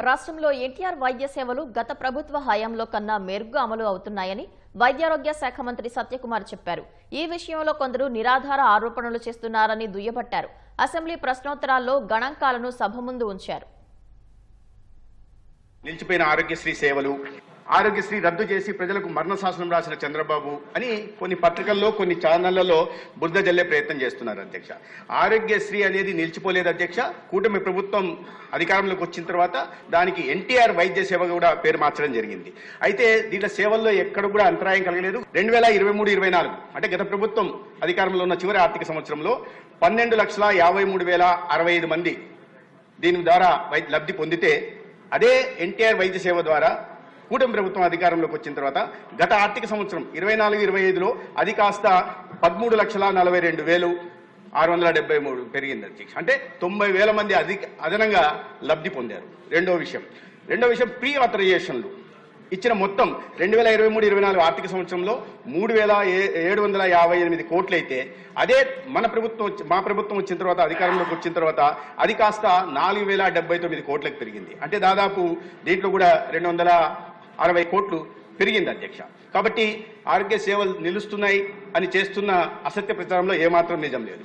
రాష్ట్రంలో ఎన్టీఆర్ వైద్య సేవలు గత ప్రభుత్వ హయాంలో కన్నా మెరుగ్గా అమలు అవుతున్నాయని వైద్యారోగ్య శాఖ మంత్రి సత్యకుమార్ చెప్పారు. ఈ విషయంలో కొందరు నిరాధార ఆరోపణలు చేస్తున్నారని దుయ్యబట్టారు. అసెంబ్లీ ప్రశ్నోత్తరాల్లో గణాంకాలను సభ ముందు ఉంచారు. నిలిచిపోయిన ఆరోగ్యశ్రీ సేవలు, ఆరోగ్యశ్రీ రద్దు చేసి ప్రజలకు మరణ శాసనం రాసిన చంద్రబాబు అని కొన్ని పత్రికల్లో కొన్ని ఛానళ్లలో బురద జల్లే ప్రయత్నం చేస్తున్నారు అధ్యక్ష. ఆరోగ్యశ్రీ అనేది నిలిచిపోలేదు అధ్యక్ష. కూటమి ప్రభుత్వం అధికారంలోకి వచ్చిన తర్వాత దానికి ఎన్టీఆర్ వైద్య సేవ కూడా పేరు మార్చడం జరిగింది. అయితే దీంట్లో సేవల్లో ఎక్కడ కూడా అంతరాయం కలగలేదు. 2023-24 అంటే గత ప్రభుత్వం అధికారంలో ఉన్న చివరి ఆర్థిక సంవత్సరంలో 12,53,065 మంది దీని ద్వారా లబ్ధి పొందితే, అదే ఎన్టీఆర్ వైద్య సేవ ద్వారా కూటమి ప్రభుత్వం అధికారంలోకి వచ్చిన తర్వాత గత ఆర్థిక సంవత్సరం 24-25లో అది కాస్త 13,42,673 పెరిగింది అధ్యక్ష. అంటే 90,000 మంది అదనంగా లబ్ధి పొందారు. రెండో విషయం ప్రీ ఆథరైజేషన్లు ఇచ్చిన మొత్తం 2023-24 ఆర్థిక సంవత్సరంలో 3,758 కోట్లయితే, అదే మా ప్రభుత్వం వచ్చిన తర్వాత అధికారంలోకి వచ్చిన తర్వాత అది కాస్త 4,079 కోట్లకు పెరిగింది. అంటే దాదాపు దీంట్లో కూడా 260 కోట్లు పెరిగింది అధ్యక్ష. కాబట్టి ఆరోగ్య సేవలు నిలుస్తున్నాయి అని చేస్తున్న అసత్య ప్రచారంలో ఏమాత్రం నిజం లేదు.